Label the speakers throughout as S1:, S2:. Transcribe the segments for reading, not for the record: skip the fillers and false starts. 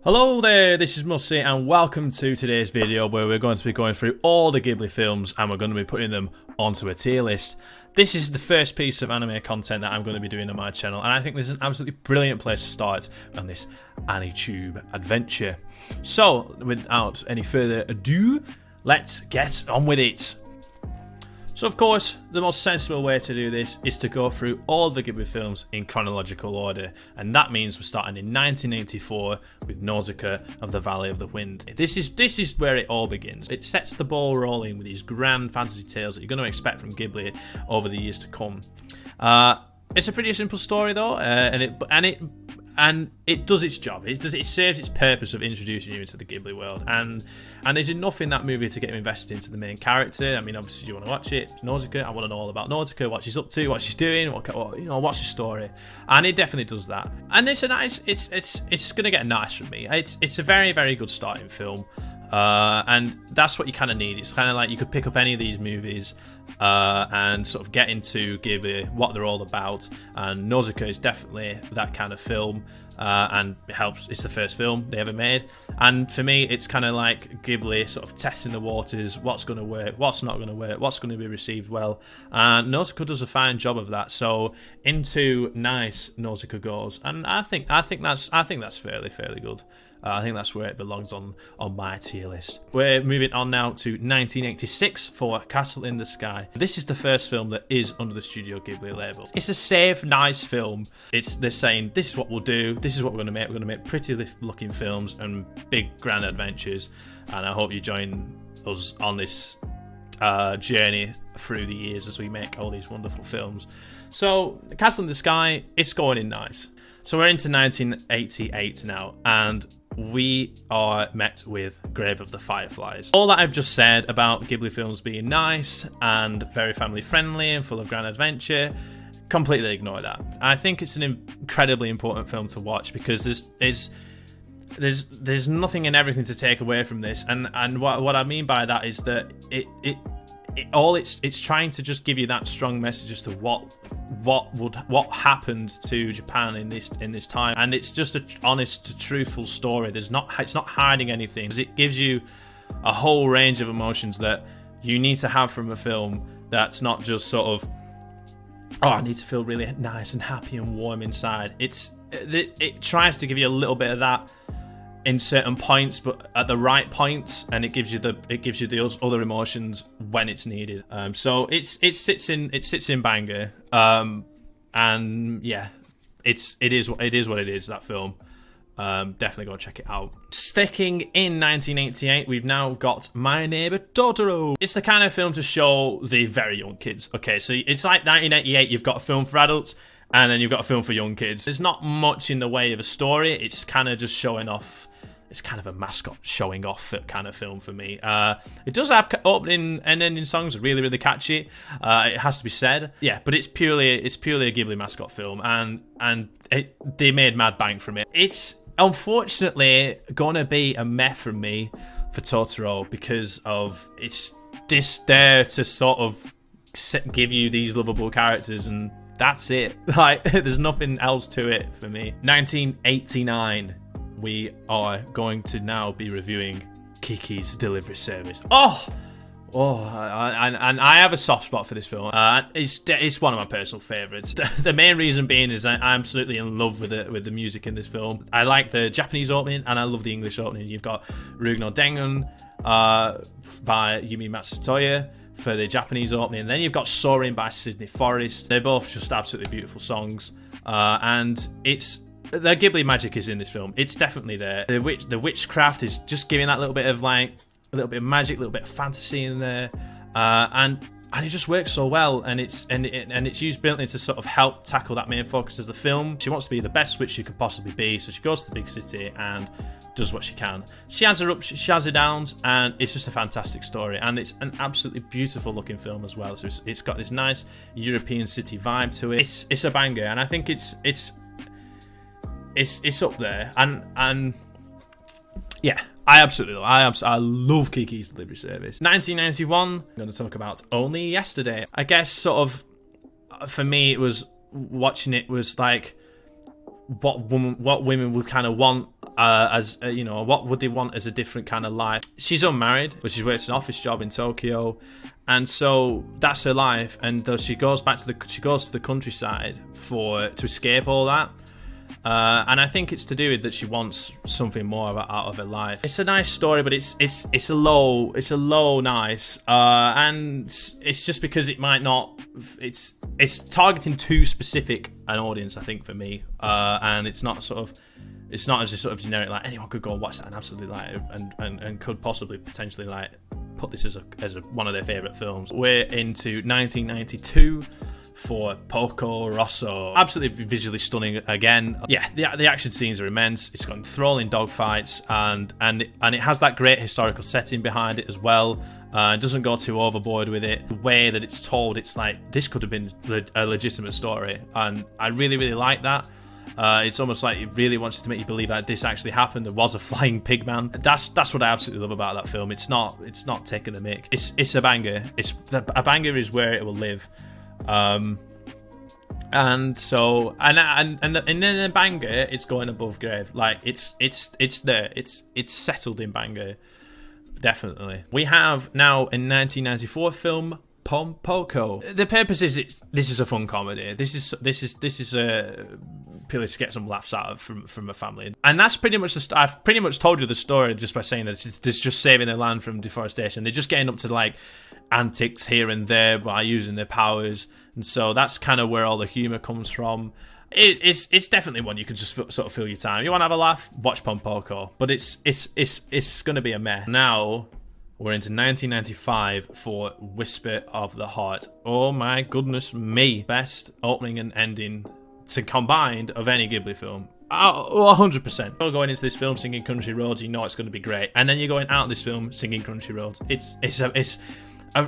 S1: Hello there, this is Mussy and welcome to today's video where we're going to be going through all the Ghibli films and we're going to be putting them onto a tier list. This is the first piece of anime content that I'm going to be doing on my channel and I think this is an absolutely brilliant place to start on this AniTube adventure. So, without any further ado, let's get on with it. So of course, the most sensible way to do this is to go through all the Ghibli films in chronological order, and that means we're starting in 1984 with Nausicaa of the Valley of the Wind. This is where it all begins. It sets the ball rolling with these grand fantasy tales that you're going to expect from Ghibli over the years to come. It's a pretty simple story though, and it does its job. It serves its purpose of introducing you into the Ghibli world, and there's enough in that movie to get you invested into the main character. I mean, obviously you want to watch it. It's Nausicaa. I want to know all about Nausicaa, what she's up to, what she's doing, what's the story, and it definitely does that. And it's gonna get nice from me. It's a very, very good starting film. And that's what you kind of need. It's kind of like you could pick up any of these movies and sort of get into Ghibli, what they're all about, and Nausicaa is definitely that kind of film, and it helps. It's the first film they ever made, and for me it's kind of like Ghibli sort of testing the waters, what's going to work, what's not going to work, what's going to be received well, and Nausicaa does a fine job of that. So into nice Nausicaa goes, and I think that's fairly good. I think that's where it belongs on my tier list. We're moving on now to 1986 for Castle in the Sky. This is the first film that is under the Studio Ghibli label. It's a safe, nice film. They're saying, this is what we'll do, this is what we're going to make. We're going to make pretty looking films and big grand adventures. And I hope you join us on this journey through the years as we make all these wonderful films. So, Castle in the Sky, it's going in nice. So we're into 1988 now, and we are met with Grave of the Fireflies. All that I've just said about Ghibli films being nice and very family friendly and full of grand adventure, completely ignore that. I think it's an incredibly important film to watch because there's nothing and everything to take away from this, and what I mean by that is that it's trying to just give you that strong message as to what happened to Japan in this time, and it's just an honest, truthful story. It's not hiding anything. It gives you a whole range of emotions that you need to have from a film. That's not just sort of, oh, I need to feel really nice and happy and warm inside. It tries to give you a little bit of that in certain points, but at the right points, and it gives you the other emotions when it's needed. So it sits in banger, and yeah, it is what it is. That film, definitely go check it out. Sticking in 1988, we've now got My Neighbor Totoro. It's the kind of film to show the very young kids. Okay, so it's like 1988. You've got a film for adults, and then you've got a film for young kids. There's not much in the way of a story. It's kind of just showing off. It's kind of a mascot showing off kind of film for me. It does have opening and ending songs, really, really catchy. It has to be said. Yeah, but it's purely a Ghibli mascot film, and they made mad bank from it. It's unfortunately gonna be a meh from me for Totoro because of it's just there to sort of give you these lovable characters, and that's it. Like, there's nothing else to it for me. 1989. We are going to now be reviewing Kiki's Delivery Service. And I have a soft spot for this film. It's one of my personal favourites. The main reason being is I'm absolutely in love with the music in this film. I like the Japanese opening and I love the English opening. You've got Ruge no Dengun by Yumi Matsutoya for the Japanese opening, and then you've got Soaring by Sydney Forrest. They're both just absolutely beautiful songs, and the Ghibli magic is in this film. It's definitely there. The witchcraft is just giving that little bit of magic, a little bit of fantasy in there, and it just works so well. And it's used brilliantly to sort of help tackle that main focus of the film. She wants to be the best witch she could possibly be, so she goes to the big city and does what she can. She has her ups, she has her downs, and it's just a fantastic story. And it's an absolutely beautiful looking film as well. So it's got this nice European city vibe to it. It's a banger, and I think it's up there, and yeah, I love Kiki's Delivery Service. 1991, I'm going to talk about Only Yesterday. I guess sort of for me, it was watching it was like what women would kind of want you know, what would they want as a different kind of life? She's unmarried, but she works an office job in Tokyo, and so that's her life. And she goes back to the countryside to escape all that. And I think it's to do with that she wants something more out of her life. It's a nice story, but it's a low nice, and it's just because it might not. It's targeting too specific an audience, I think, for me, and it's not as a sort of generic, like anyone could go and watch that and absolutely like it, and could possibly potentially like put this as one of their favorite films. We're into 1992. For Porco Rosso. Absolutely visually stunning again. Yeah, the action scenes are immense. It's got enthralling dogfights, and it has that great historical setting behind it as well. It doesn't go too overboard with it. The way that it's told, it's like this could have been a legitimate story, and I really, really like that. It's almost like it really wants to make you believe that this actually happened. There was a flying pig man. That's what I absolutely love about that film. It's not taking the mick. It's a banger. A banger is where it will live. And so and then the banger, it's going above grave. Like it's there. It's settled in banger. Definitely. We have now in 1994 film Pompoko. The purpose is this is a fun comedy. This is a purely to get some laughs out of from a family, and that's pretty much I've pretty much told you the story just by saying that it's just saving their land from deforestation. They're just getting up to like antics here and there by using their powers, and so that's kind of where all the humor comes from. It's definitely one you can just sort of fill your time. You want to have a laugh? Watch Pompoko, but it's going to be a mess. Now we're into 1995 for Whisper of the Heart. Oh my goodness me. Best opening and ending to combined of any Ghibli film. 100%. You're going into this film singing Country Roads, you know it's going to be great. And then you're going out of this film singing Country Roads. It's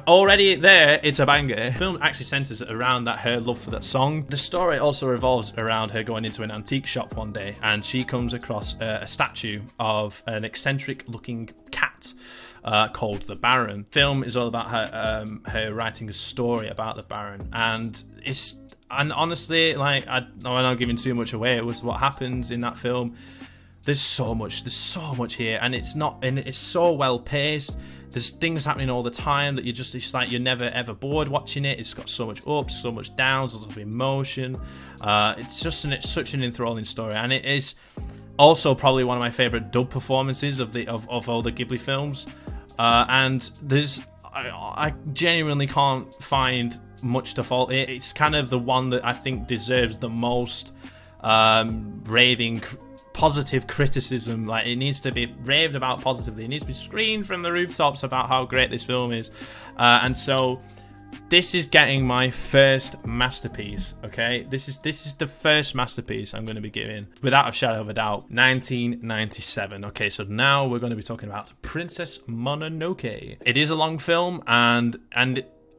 S1: already there, it's a banger. The film actually centers around her love for that song. The story also revolves around her going into an antique shop one day, and she comes across a statue of an eccentric looking cat called the Baron. Film is all about her writing a story about the Baron, and honestly, like I'm not giving too much away. It was what happens in that film. There's so much here, and it's so well paced. There's things happening all the time that it's like you're never ever bored watching it. It's got so much ups, so much downs, a lot of it's such an enthralling story, and it is also probably one of my favorite dub performances of all the Ghibli films. And I genuinely can't find much to fault it. It's kind of the one that I think deserves the most raving positive criticism. Like, it needs to be raved about positively. It needs to be screamed from the rooftops about how great this film is. And so this is getting my first masterpiece. Okay, this is the first masterpiece I'm going to be giving, without a shadow of a doubt. 1997. Okay, so now we're going to be talking about Princess Mononoke. It is a long film, and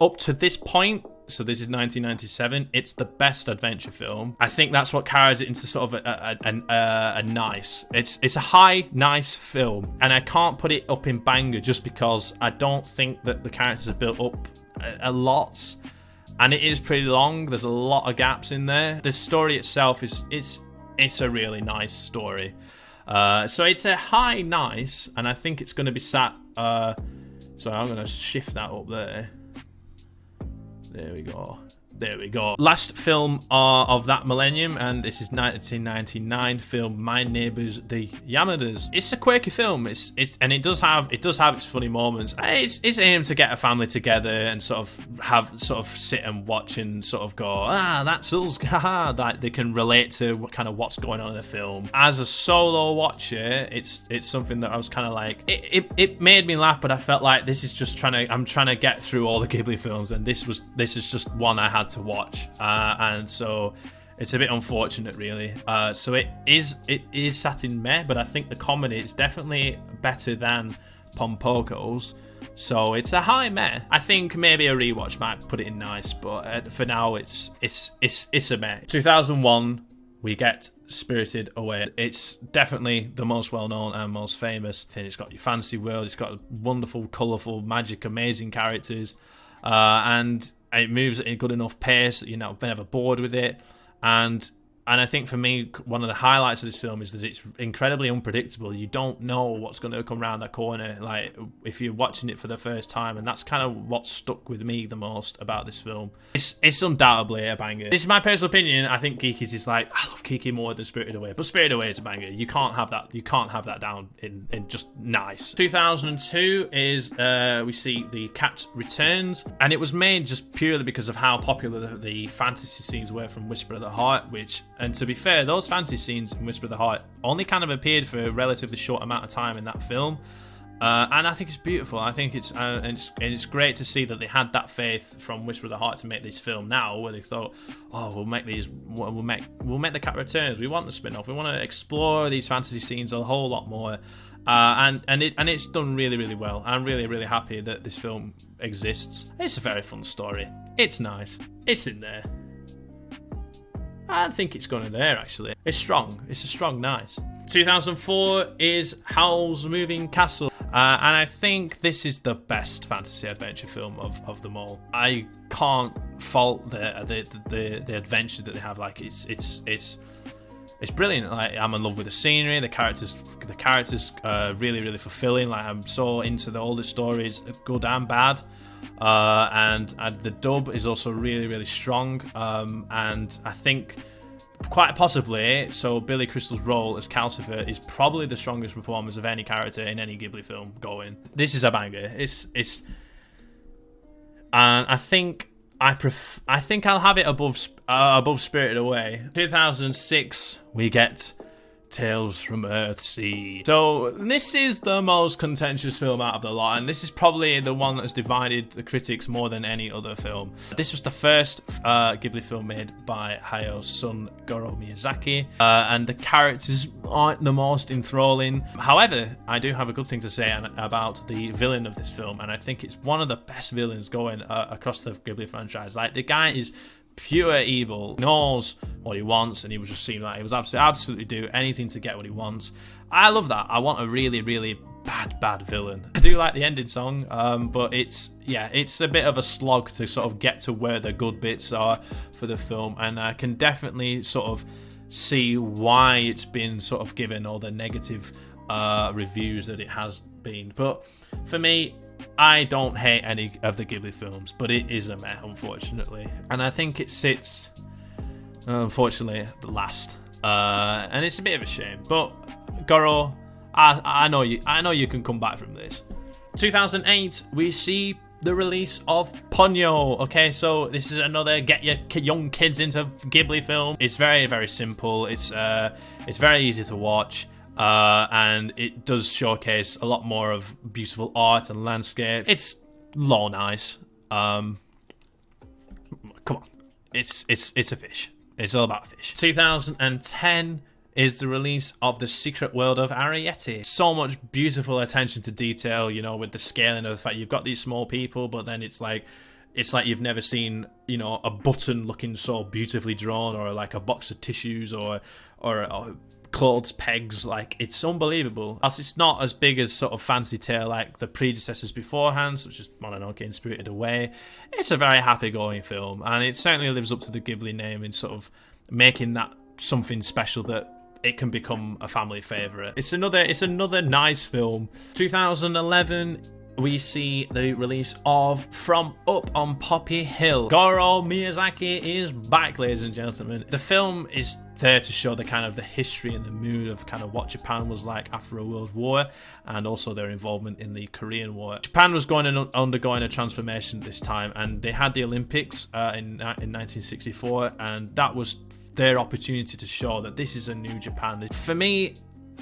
S1: up to this point, so this is 1997, it's the best adventure film. I think that's what carries it into sort of a nice. It's a high, nice film, and I can't put it up in banger just because I don't think that the characters are built up a lot, and it is pretty long. There's a lot of gaps in there. The story itself it's a really nice story. So it's a high nice, and I think it's going to be sat. So I'm going to shift that up there. There we go. There we go. Last film of that millennium, and this is 1999 film My Neighbors the Yamadas. It's a quirky film. It does have its funny moments. It's aimed to get a family together and sort of sit and watch and sort of go, that's us, haha. That they can relate to kind of what's going on in the film. As a solo watcher, it's something that I was kind of like, it made me laugh, but I felt like this is just I'm trying to get through all the Ghibli films, and this is just one I had to watch, and so it's a bit unfortunate, really. So it is sat in meh, but I think the comedy is definitely better than Pompoko's, so it's a high meh. I think maybe a rewatch might put it in nice, but for now it's a meh. 2001, we get Spirited Away. It's definitely the most well-known and most famous thing. It's got your fantasy world, it's got wonderful, colourful, magic, amazing characters, and it moves at a good enough pace that you're not never bored with it. And And I think for me, one of the highlights of this film is that it's incredibly unpredictable. You don't know what's going to come around that corner, like if you're watching it for the first time, and that's kind of what stuck with me the most about this film. It's undoubtedly a banger. This is my personal opinion. I think Geeky's is like, I love Geeky more than Spirited Away, but Spirited Away is a banger. You can't have that. You can't have that down in just nice. 2002 is we see The Cat Returns, and it was made just purely because of how popular the fantasy scenes were from Whisper of the Heart, and to be fair, those fantasy scenes in Whisper of the Heart only kind of appeared for a relatively short amount of time in that film. And I think it's beautiful. I think it's great to see that they had that faith from Whisper of the Heart to make this film now, where they thought, oh, we'll make The Cat Returns. We want the spin-off. We want to explore these fantasy scenes a whole lot more. And it's done really, really well. I'm really, really happy that this film exists. It's a very fun story. It's nice. It's in there. I think it's going in there, actually. It's strong. It's a strong nice. 2004 is Howl's Moving Castle. And I think this is the best fantasy adventure film of them all. I can't fault the adventure that they have. Like, it's brilliant. Like, I'm in love with the scenery. The characters really, really fulfilling. Like, I'm so into the older stories, good and bad. And the dub is also really, really strong. And I think quite possibly, so Billy Crystal's role as Calcifer is probably the strongest performance of any character in any Ghibli film going. This is a banger. And I think I'll have it above Spirited Away. 2006, we get Tales from Earthsea. So this is the most contentious film out of the lot, and this is probably the one that has divided the critics more than any other film. This was the first Ghibli film made by Hayao son Goro Miyazaki, and the characters aren't the most enthralling. However, I do have a good thing to say about the villain of this film, and I think it's one of the best villains going across the Ghibli franchise. Like, the guy is pure evil, knows what he wants, and he was just seemed like he was absolutely do anything to get what he wants. I love that. I want a really, really bad villain. I do like the ending song, but it's a bit of a slog to sort of get to where the good bits are for the film, and I can definitely sort of see why it's been sort of given all the negative reviews that it has been. But for me, I don't hate any of the Ghibli films, but it is a meh, unfortunately. And I think it sits, unfortunately, the last. And it's a bit of a shame. But Goro, I know you can come back from this. 2008, we see the release of Ponyo. Okay, so this is another get your young kids into Ghibli film. It's very, very simple. It's very easy to watch. And it does showcase a lot more of beautiful art and landscape. It's low nice. Come on, it's a fish. It's all about fish. 2010 is the release of The Secret World of Arrietty. So much beautiful attention to detail, you know, with the scaling of the fact you've got these small people, but then it's like you've never seen, you know, a button looking so beautifully drawn, or like a box of tissues, or clothes pegs. Like, it's unbelievable. As it's not as big as sort of Fancy Tale like the predecessors beforehand, such as Mononoke and Spirited Away. It's a very happy-going film, and it certainly lives up to the Ghibli name in sort of making that something special that it can become a family favourite. It's another nice film. 2011, we see the release of From Up on Poppy Hill. Goro Miyazaki is back, ladies and gentlemen. The film is there to show the kind of the history and the mood of kind of what Japan was like after a world war, and also their involvement in the Korean War. Japan was undergoing a transformation at this time, and they had the Olympics in 1964, and that was their opportunity to show that this is a new Japan. For me,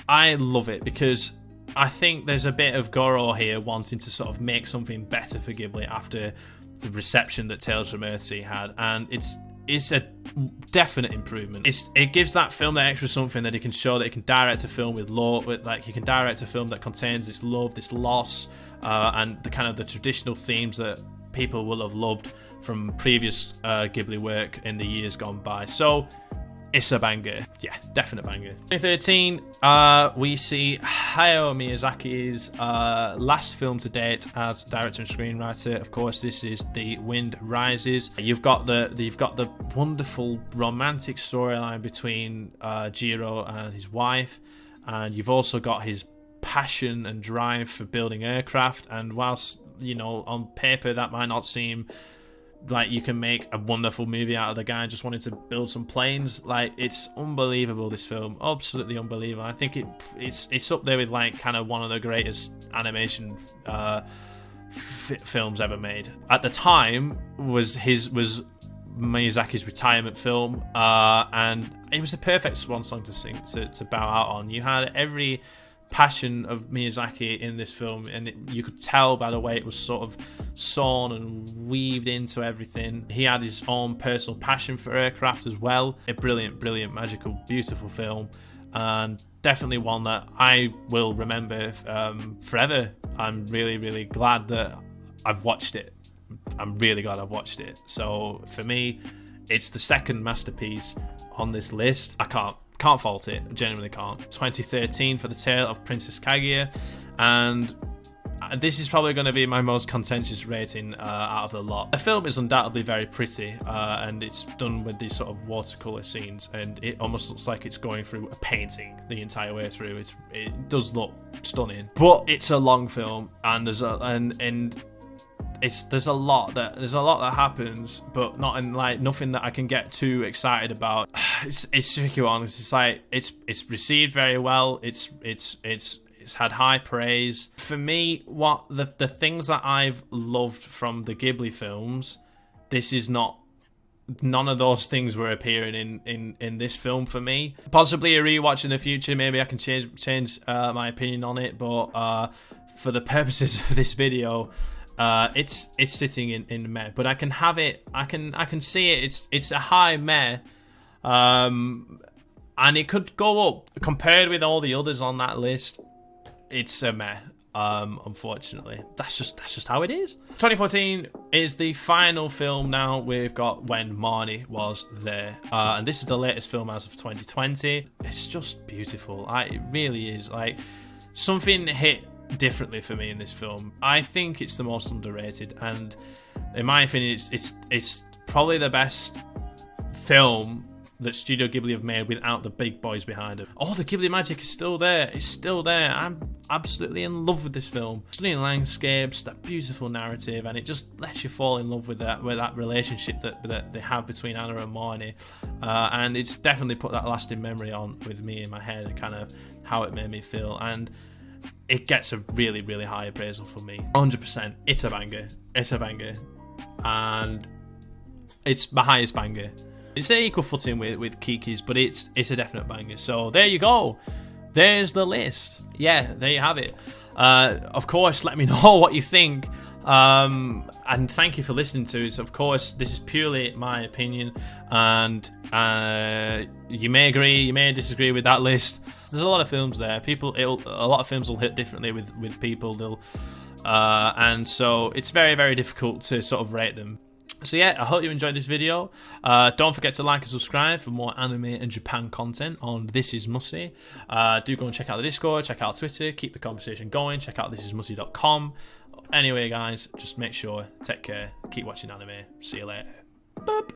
S1: I love it because I think there's a bit of Goro here wanting to sort of make something better for Ghibli after the reception that Tales from Earthsea had, and it's a definite improvement. It gives that film that extra something that he can show, that he can direct a film with he can direct a film that contains this love, this loss, and the kind of the traditional themes that people will have loved from previous Ghibli work in the years gone by. So it's a banger. Yeah, definite banger. 2013, we see Hayao Miyazaki's last film to date as director and screenwriter. Of course, this is The Wind Rises. You've got the wonderful romantic storyline between Jiro and his wife, and you've also got his passion and drive for building aircraft. And whilst, you know, on paper that might not seem like you can make a wonderful movie out of the guy just wanting to build some planes, like, it's unbelievable, this film, absolutely unbelievable. I think it's up there with like kind of one of the greatest animation films ever made. At the time was Miyazaki's retirement film, and it was the perfect swan song to bow out on. You had every passion of Miyazaki in this film, and you could tell by the way it was sort of sewn and weaved into everything. He had his own personal passion for aircraft as well. A brilliant, magical, beautiful film, and definitely one that I will remember forever. I'm really glad that I've watched it. I'm really glad I've watched it. So for me, it's the second masterpiece on this list. I can't fault it, genuinely can't. 2013 for The Tale of Princess Kaguya, and this is probably going to be my most contentious rating out of the lot. The film is undoubtedly very pretty, and it's done with these sort of watercolor scenes, and it almost looks like it's going through a painting the entire way through. It does look stunning, but it's a long film, and there's a lot that happens, but not in like nothing that I can get too excited about. It's tricky one. It's like it's received very well. It's had high praise. For me, what the things that I've loved from the Ghibli films, this is not. None of those things were appearing in this film for me. Possibly a rewatch in the future, maybe I can change my opinion on it. But for the purposes of this video, it's sitting in meh, but I can have it. I can see it. It's a high meh, and it could go up compared with all the others on that list. It's a meh. Unfortunately, that's just how it is. 2014 is the final film. Now we've got When Marnie Was There, and this is the latest film as of 2020. It's just beautiful. It really is. Like, something hit differently for me in this film. I think it's the most underrated, and in my opinion, it's probably the best film that Studio Ghibli have made without the big boys behind it. All the Ghibli magic is still there. It's still there. I'm absolutely in love with this film. Stunning landscapes, that beautiful narrative, and it just lets you fall in love with that relationship that they have between Anna and Marnie. And it's definitely put that lasting memory on with me in my head, kind of how it made me feel. And it gets a really high appraisal from me. 100%. It's a banger. It's a banger. And it's my highest banger. It's an equal footing with Kiki's, but it's a definite banger. So there you go. There's the list. Yeah, there you have it. Of course, let me know what you think. And thank you for listening to it. Of course, this is purely my opinion, and you may agree, you may disagree with that list. There's a lot of films there. A lot of films will hit differently with people. And so it's very difficult to sort of rate them. So yeah, I hope you enjoyed this video. Don't forget to like and subscribe for more anime and Japan content on This Is Mussy. Do go and check out the Discord, check out Twitter, keep the conversation going, check out thisismussy.com. Anyway guys, just make sure, take care, keep watching anime. See you later. Boop.